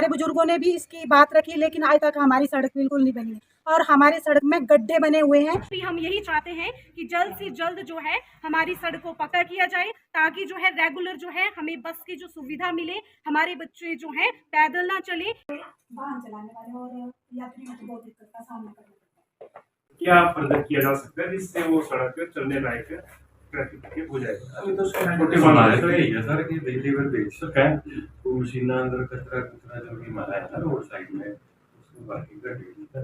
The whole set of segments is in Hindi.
हमारे बुजुर्गों ने भी इसकी बात रखी, लेकिन आज तक हमारी सड़क बिल्कुल नहीं बनी है और हमारी सड़क में गड्ढे बने हुए हैं। हम यही चाहते हैं कि जल्द से जल्द जो है हमारी सड़क को पक्का किया जाए, ताकि जो है रेगुलर जो है हमें बस की जो सुविधा मिले, हमारे बच्चे जो है पैदल ना चले। वाहन चलाने वाले और यात्रियों को बहुत दिक्कत का सामना करना पड़ता है। क्या फर्दर किया जा सकता है जिससे वो सड़क चलने लायक ट्रैफिक हो जाए? अभी तो छोटे बना है तो यही है सर कि बिजली पर बेसिक है तो मशीन अंदर कचरा कचरा जो भी मारा है ना रोड साइड में उसको बाकी का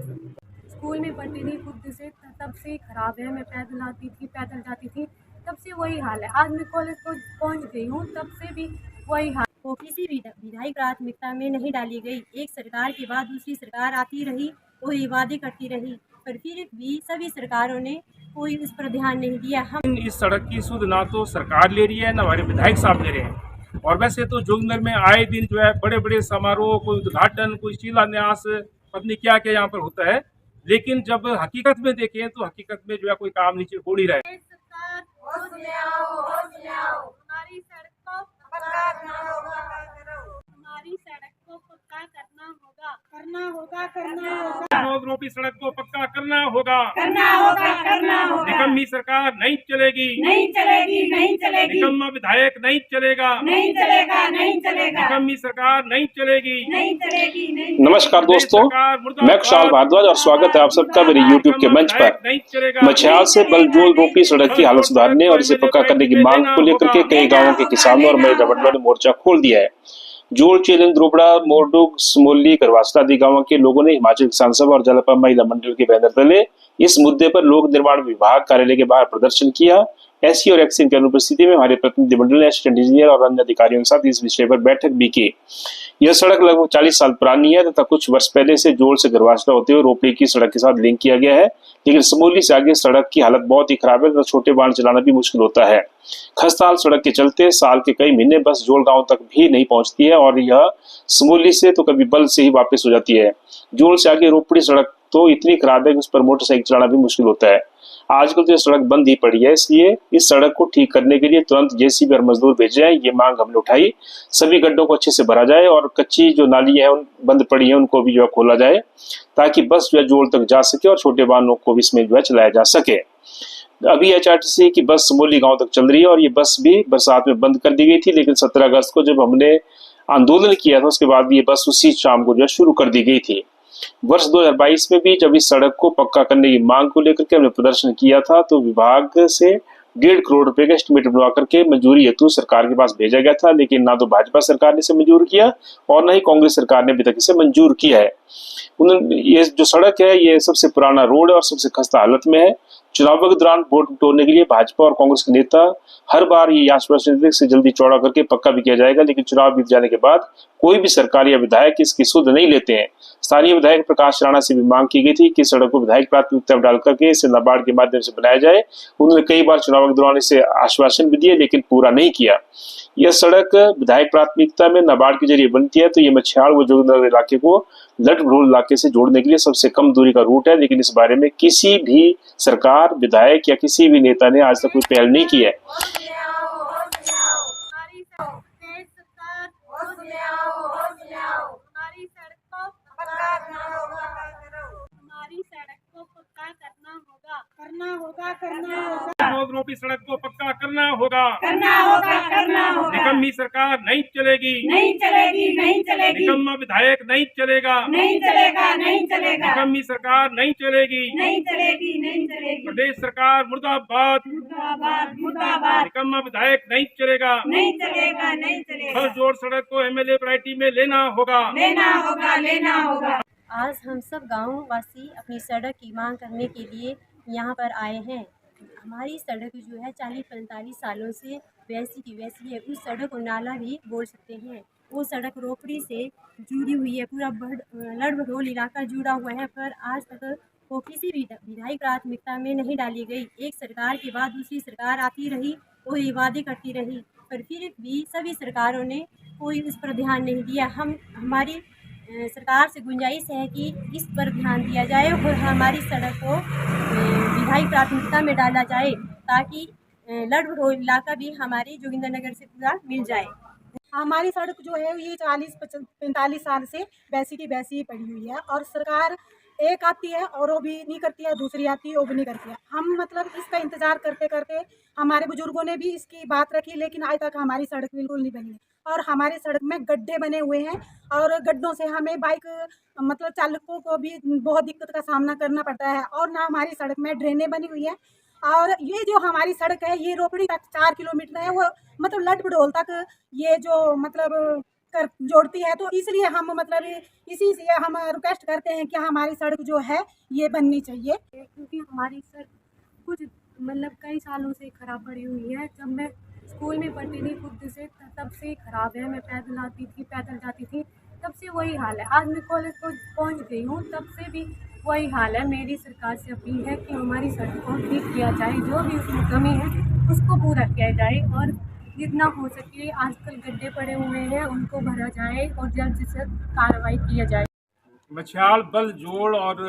स्कूल में पढ़ती थी खुद से तब से ही खराब है। मैं पैदल आती थी, पैदल जाती थी, तब से वही हाल है। आज मैं कॉलेज को पहुंच गई हूँ, तब से भी वही हाल। वो किसी भी विधायी प्राथमिकता में नहीं डाली गई। एक सरकार के बाद दूसरी सरकार आती रही, वही वादे करती रही, पर फिर भी सभी सरकारों ने कोई उस पर ध्यान नहीं दिया। हम इस सड़क की सुध ना तो सरकार ले रही है ना हमारे विधायक साहब ले रहे हैं। और वैसे तो जोगिंदर में आए दिन जो है बड़े बड़े समारोह, कोई उद्घाटन, कोई शिलान्यास, पत्नी क्या क्या यहाँ पर होता है, लेकिन जब हकीकत में देखें तो हकीकत में जो है कोई काम नीचे हो नहीं रहा है। रोड सड़क को पक्का करना होगा। निकम्मी सरकार नहीं चलेगी, निकम्मा विधायक नहीं चलेगा, निकम्मी सरकार नहीं चलेगी। नमस्कार दोस्तों, मैं कुशाल भारद्वाज और स्वागत है आप सबका मेरे YouTube के मंच पर। मछियाल से बलजोल रोपी सड़क की हालत सुधारने और इसे पक्का करने की मांग को लेकर के कई गांवों के किसानों और महिला मंडलों ने मोर्चा खोल दिया है। जोड़, चेलन, द्रोपड़ा, मोरडुग, समोली, करवासला आदि गांवों के लोगों ने हिमाचल किसान सभा और जलपा महिला मंडल के बैनर तले इस मुद्दे पर लोक निर्माण विभाग कार्यालय के बाहर प्रदर्शन किया। एससी और एक्सी की अनुपस्थिति में हमारे प्रतिनिधिमंडल ने असिस्टेंट इंजीनियर और अन्य अधिकारियों के साथ इस विषय पर बैठक भी की। यह सड़क लगभग 40 साल पुरानी है तथा कुछ वर्ष पहले से जोड़ से गरवासला होते हुए रोपड़ी की सड़क के साथ लिंक किया गया है, लेकिन समोली से आगे सड़क की हालत बहुत ही खराब है तथा छोटे वाहन चलाना भी मुश्किल होता है। खस्ताहाल सड़क के चलते साल के कई महीने बस जोड़ गांव तक भी नहीं पहुंचती है और यह समोली से तो कभी बल से ही वापस हो जाती है। जोड़ से आगे रोपड़ी सड़क तो इतनी खराब है कि उस पर मोटरसाइकिल चलाना भी मुश्किल होता है। आजकल तो यह सड़क बंद ही पड़ी है, इसलिए इस सड़क को ठीक करने के लिए तुरंत जेसीबी और मजदूर भेजे जाए, ये मांग हमने उठाई। सभी गड्ढों को अच्छे से भरा जाए और कच्ची जो नाली है बंद पड़ी है उनको भी जो है खोला जाए, ताकि बस जो है जोड़ तक जा सके और छोटे वाहनों को भी इसमें जो है चलाया जा सके। अभी HRTC की बस समोली गांव तक चल रही है और ये बस भी बरसात में बंद कर दी गई थी, लेकिन 17 अगस्त को जब हमने आंदोलन किया था उसके बाद ये बस उसी शाम को जो है शुरू कर दी गई थी। वर्ष 2022 में भी जब इस सड़क को पक्का करने की मांग को लेकर के हमने प्रदर्शन किया था तो विभाग से 1.5 करोड़ रुपए का एस्टिमेट बनवा करके मंजूरी हेतु सरकार के पास भेजा गया था, लेकिन ना तो भाजपा सरकार ने इसे मंजूर किया और ना ही कांग्रेस सरकार ने अभी तक इसे मंजूर किया है। ये जो सड़क है ये सबसे पुराना रोड है और सबसे खस्ता हालत में है। चुनावों के दौरान वोट बटोरने के लिए भाजपा और कांग्रेस के नेता हर बार ये आश्वासन देते से जल्दी चौड़ा करके पक्का भी किया जाएगा, लेकिन चुनाव बीत जाने के बाद कोई भी सरकार या विधायक इसकी सुध नहीं लेते हैं। स्थानीय विधायक प्रकाश राणा से भी मांग की गई थी कि सड़क को विधायक प्राथमिकता में डाल करके इसे नाबार्ड के माध्यम से बनाया जाए। उन्होंने कई बार चुनाव के दौरान इसे आश्वासन भी दिए, लेकिन पूरा नहीं किया। यह सड़क विधायक प्राथमिकता में नाबार्ड के जरिए बनती है तो ये मछियाल व जोगिंदर इलाके को लठ-भड़ोल इलाके से जोड़ने के लिए सबसे कम दूरी का रूट है, लेकिन इस बारे में किसी भी सरकार, विधायक या किसी भी नेता ने आज तक कोई पहल नहीं की है। रोपी सड़क को पक्का करना होगा। निकम्मी सरकार नहीं चलेगी, निकम्मा विधायक नहीं चलेगा, निकम्मी सरकार नहीं चलेगी। प्रदेश सरकार मुर्दाबाद, निकम्मा विधायक नहीं चलेगा। हर जोड़ सड़क को MLA प्रायोरिटी में लेना होगा। आज हम सब गाँव वासी अपनी सड़क की मांग करने के लिए यहाँ पर आए हैं। हमारी सड़क जो है 40-45 सालों से वैसी की वैसी है। उस सड़क को नाला भी बोल सकते हैं। वो सड़क रोपड़ी से जुड़ी हुई है, पूरा लड़-भड़ोल इलाका जुड़ा हुआ है, पर आज तक वो किसी भी विधायी प्राथमिकता में नहीं डाली गई। एक सरकार के बाद दूसरी सरकार आती रही, वही वादे करती रही, पर फिर भी सभी सरकारों ने कोई उस पर ध्यान नहीं दिया। हमारी सरकार से गुंजाइश है कि इस पर ध्यान दिया जाए और हमारी सड़क को विधायी प्राथमिकता में डाला जाए, ताकि लड़-भड़ोल इलाका भी हमारे जोगिंदर नगर से पूरा मिल जाए। हमारी सड़क जो है ये 40-45 साल से वैसी की वैसी ही पड़ी हुई है और सरकार एक आती है और वो भी नहीं करती है, दूसरी आती है वो भी नहीं करती है। हम मतलब इसका इंतजार करते करते हमारे बुजुर्गों ने भी इसकी बात रखी, लेकिन आज तक हमारी सड़क बिल्कुल नहीं बनी है और हमारी सड़क में गड्ढे बने हुए हैं और गड्ढों से हमें बाइक मतलब चालकों को भी बहुत दिक्कत का सामना करना पड़ता है और ना हमारी सड़क में ड्रेनें बनी हुई है। और ये जो हमारी सड़क है ये रोपड़ी तक 4 किलोमीटर है, वो मतलब लट बडोल तक ये जो मतलब कर जोड़ती है। तो इसलिए हम मतलब इसी से हम रिक्वेस्ट करते हैं कि हमारी सड़क जो है ये बननी चाहिए, क्योंकि हमारी सड़क कुछ मतलब कई सालों से ख़राब पड़ी हुई है। जब मैं स्कूल में पढ़ती थी खुद से तब से ख़राब है। मैं पैदल आती थी, पैदल जाती थी, तब से वही हाल है। आज मैं कॉलेज को पहुंच गई हूँ, तब से भी वही हाल है। मेरी सरकार से अपील है कि हमारी सड़क को ठीक किया जाए, जो भी उसमें कमी है उसको पूरा किया जाए और जितना हो सके आजकल गड्ढे पड़े हुए हैं उनको भरा जाए और जल्द से जल्द कार्रवाई किया जाए। मछियाल बलजोड़ और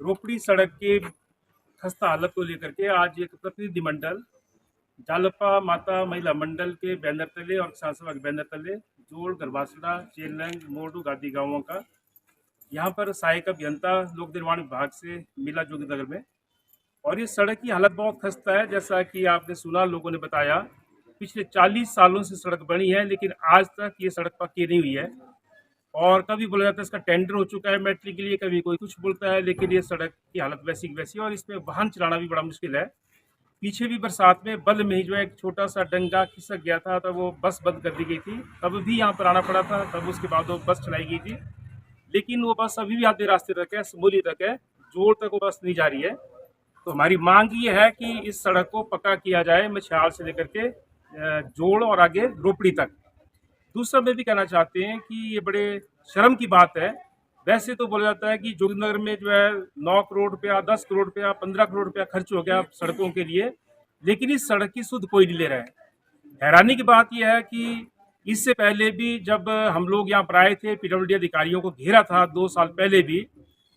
रोपड़ी सड़क के खस्ता हालत को लेकर के आज एक प्रतिनिधिमंडल जालपा माता महिला मंडल के बैनर तले और किसान सभा के बैनर तले जोड़, गरबासड़ा, चेलंग, मोडू, गादी गांवों का यहाँ पर सहायक अभियंता लोक निर्माण विभाग से मिला जोगिनगर में। और ये सड़क की हालत बहुत खस्ता है, जैसा कि आपने सुना, लोगों ने बताया पिछले 40 सालों से सड़क बनी है लेकिन आज तक ये सड़क पक्की नहीं हुई है। और कभी बोला जाता है इसका टेंडर हो चुका है मैट्रिक के लिए, कभी कोई कुछ बोलता है, लेकिन ये सड़क की हालत वैसी की वैसी और इसमें वाहन चलाना भी बड़ा मुश्किल है। पीछे भी बरसात में बल में ही जो है एक छोटा सा डंगा खिसक गया था, तब वो बस बंद कर दी गई थी, तब भी यहाँ पर आना पड़ा था, तब उसके बाद वो बस चलाई गई थी। लेकिन वो बस अभी भी आधे रास्ते तक है, समोली तक है, जोड़ तक वो बस नहीं जा रही है। तो हमारी मांग ये है कि इस सड़क को पक्का किया जाए, मछियाल से लेकर के जोड़ और आगे रोपड़ी तक। दूसरा मैं भी कहना चाहते हैं कि ये बड़े शर्म की बात है। वैसे तो बोला जाता है कि जोगिनगर में जो है 9 करोड़ रुपया, 10 करोड़ रुपया, 15 करोड़ रुपया खर्च हो गया सड़कों के लिए, लेकिन इस सड़क की सुध कोई नहीं ले रहा है। हैरानी की बात यह है कि इससे पहले भी जब हम लोग यहाँ पर आए थे, पीडब्ल्यूडी अधिकारियों को घेरा था 2 साल पहले भी,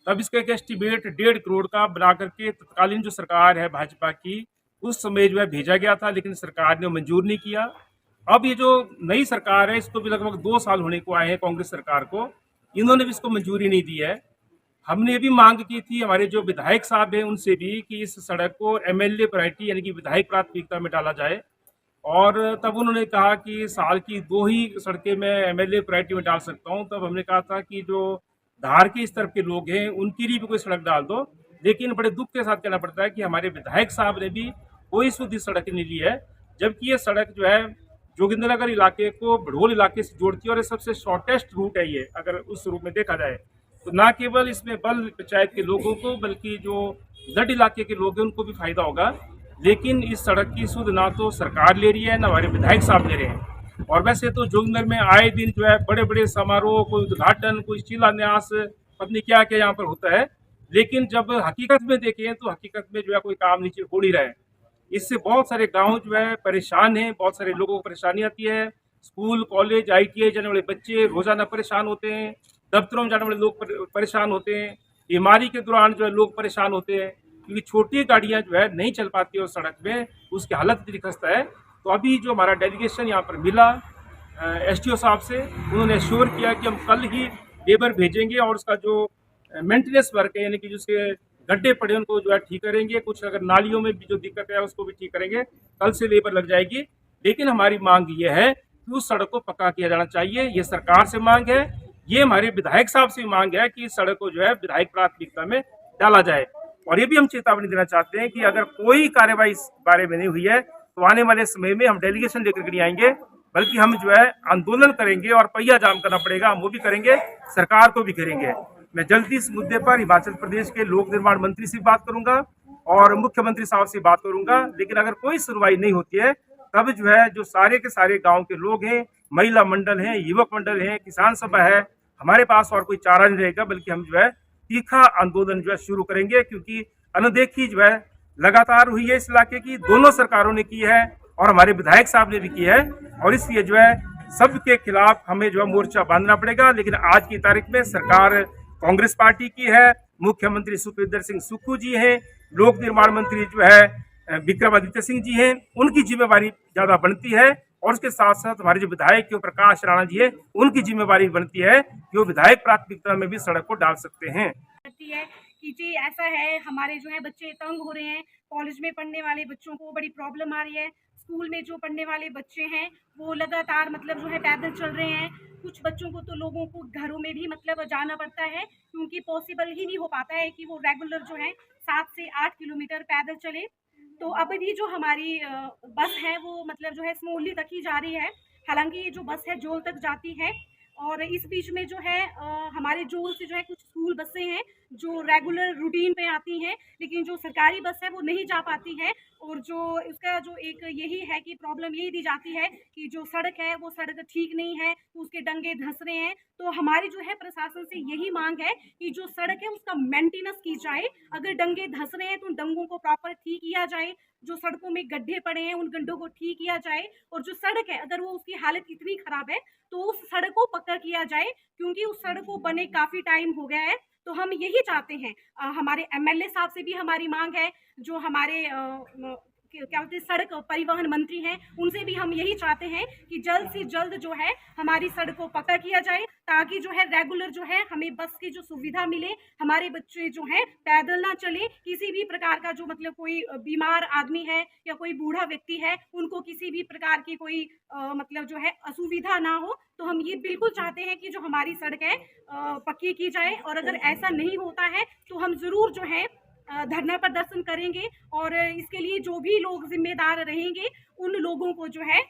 तब इसका एक एस्टिमेट 1.5 करोड़ का बना करके तत्कालीन जो सरकार है भाजपा की, उस समय जो है भेजा गया था, लेकिन सरकार ने मंजूर नहीं किया। अब ये जो नई सरकार है इसको भी लगभग 2 साल होने को आए हैं, कांग्रेस सरकार को, इन्होंने भी इसको मंजूरी नहीं दी है। हमने ये भी मांग की थी हमारे जो विधायक साहब हैं उनसे भी कि इस सड़क को एमएलए प्रायोरिटी यानी कि विधायक प्राथमिकता में डाला जाए, और तब उन्होंने कहा कि साल की 2 ही सड़कें मैं एमएलए प्रायोरिटी में डाल सकता हूं। तब हमने कहा था कि जो धार के इस तरफ के लोग हैं उनके लिए भी कोई सड़क डाल दो, लेकिन बड़े दुख के साथ कहना पड़ता है कि हमारे विधायक साहब ने भी कोई सुध सड़क नहीं ली है, जबकि ये सड़क जो है जोगिंद्रनगर इलाके को भड़ोल इलाके से जोड़ती है और ये सबसे शॉर्टेस्ट रूट है। ये अगर उस रूप में देखा जाए तो ना केवल इसमें बल पंचायत के लोगों को बल्कि जो लड इलाके के लोग हैं उनको भी फायदा होगा, लेकिन इस सड़क की सुध ना तो सरकार ले रही है ना हमारे विधायक साहब ले रहे हैं। और वैसे तो जोगिंद्रनगर में आए दिन जो है बड़े बड़े समारोह, कोई उद्घाटन, कोई शिलान्यास, पत्नी क्या क्या यहाँ पर होता है, लेकिन जब हकीकत में देखें तो हकीकत में जो है कोई काम नीचे हो नहीं रहा है। इससे बहुत सारे गांव जो है परेशान हैं, बहुत सारे लोगों को परेशानी आती है। स्कूल, कॉलेज, ITI जाने वाले बच्चे रोजाना परेशान होते हैं, दफ्तरों में जाने वाले लोग परेशान होते हैं, बीमारी के दौरान जो है लोग परेशान होते हैं, क्योंकि छोटी गाड़ियां जो है नहीं चल पाती है उस सड़क में, उसकी हालत इतनी खस्ता है। तो अभी जो हमारा डेलीगेशन यहाँ पर मिला SDO साहब से, उन्होंने एश्योर किया कि हम कल ही लेबर भेजेंगे और उसका जो मेंटेनेंस वर्क है यानी कि जिसके गड्ढे पड़े उनको जो है ठीक करेंगे, कुछ अगर नालियों में भी जो दिक्कत है उसको भी ठीक करेंगे, कल से लेबर लग जाएगी। लेकिन हमारी मांग ये है कि उस सड़क को पक्का किया जाना चाहिए, ये सरकार से मांग है, ये हमारे विधायक साहब से मांग है कि इस सड़क को जो है विधायक प्राथमिकता में डाला जाए। और ये भी हम चेतावनी देना चाहते हैं कि अगर कोई कार्यवाही इस बारे में नहीं हुई है तो आने वाले समय में हम डेलीगेशन लेकर के नहीं आएंगे, बल्कि हम जो है आंदोलन करेंगे और पहिया जाम करना पड़ेगा, हम वो भी करेंगे, सरकार को भी करेंगे। मैं जल्दी इस मुद्दे पर हिमाचल प्रदेश के लोक निर्माण मंत्री से बात करूंगा और मुख्यमंत्री साहब से बात करूंगा, लेकिन अगर कोई सुनवाई नहीं होती है तब जो है जो सारे के सारे गांव के लोग हैं, महिला मंडल हैं, युवक मंडल हैं, किसान सभा है, हमारे पास और कोई चारा नहीं रहेगा, बल्कि हम जो है तीखा आंदोलन जो है शुरू करेंगे, क्योंकि अनदेखी जो है लगातार हुई है इस इलाके की, दोनों सरकारों ने की है और हमारे विधायक साहब ने भी की है, और इसलिए जो है सबके खिलाफ हमें जो है मोर्चा बांधना पड़ेगा। लेकिन आज की तारीख में सरकार कांग्रेस पार्टी की है, मुख्यमंत्री सुखविंदर सिंह सुक्खू जी हैं, लोक निर्माण मंत्री जो है विक्रमादित्य सिंह जी हैं, उनकी जिम्मेवारी ज्यादा बनती है और उसके साथ साथ हमारे जो विधायक जो प्रकाश राणा जी है, उनकी जिम्मेवारी बनती है कि वो विधायक प्राथमिकता में भी सड़क को डाल सकते हैं। है कि जी ऐसा है, हमारे जो है बच्चे तंग हो रहे हैं, कॉलेज में पढ़ने वाले बच्चों को बड़ी प्रॉब्लम आ रही है, स्कूल में जो पढ़ने वाले बच्चे हैं वो लगातार मतलब जो है पैदल चल रहे हैं। कुछ बच्चों को तो लोगों को घरों में भी मतलब जाना पड़ता है, क्योंकि पॉसिबल ही नहीं हो पाता है कि वो रेगुलर जो है 7 से 8 किलोमीटर पैदल चले। तो अब भी जो हमारी बस है वो मतलब जो है स्मूथली तक ही जा रही है। हालांकि ये जो बस है जोल तक जाती है, और इस बीच में जो है हमारे जोल से जो है कुछ स्कूल बसें हैं जो रेगुलर रूटीन पे आती हैं, लेकिन जो सरकारी बस है वो नहीं जा पाती है। और जो इसका जो एक यही है कि प्रॉब्लम यही दी जाती है कि जो सड़क है वो सड़क ठीक नहीं है, उसके डंगे धंस रहे हैं। तो हमारी जो है प्रशासन से यही मांग है कि जो सड़क है उसका मेंटेनेंस की जाए। अगर डंगे धंस रहे हैं तो उन डंगों को प्रॉपर ठीक किया जाए, जो सड़कों में गड्ढे पड़े हैं उन गड्ढों को ठीक किया जाए, और जो सड़क है अगर वो उसकी हालत इतनी खराब है तो उस सड़क को पक्का किया जाए, क्योंकि उस सड़क को बने काफ़ी टाइम हो गया है। तो हम यही चाहते हैं, हमारे एमएलए साहब से भी हमारी मांग है, जो हमारे क्या बोलते हैं सड़क परिवहन मंत्री हैं, उनसे भी हम यही चाहते हैं कि जल्द से जल्द जो है हमारी सड़क को पक्का किया जाए, ताकि जो है रेगुलर जो है हमें बस की जो सुविधा मिले, हमारे बच्चे जो हैं पैदल ना चले, किसी भी प्रकार का जो मतलब कोई बीमार आदमी है या कोई बूढ़ा व्यक्ति है उनको किसी भी प्रकार की कोई मतलब जो है असुविधा ना हो। तो हम ये बिल्कुल चाहते हैं कि जो हमारी सड़क है पक्की की जाए, और अगर ऐसा नहीं होता है तो हम ज़रूर जो है धरना प्रदर्शन करेंगे, और इसके लिए जो भी लोग जिम्मेदार रहेंगे उन लोगों को जो है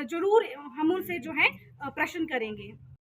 जरूर हम उनसे जो है प्रश्न करेंगे।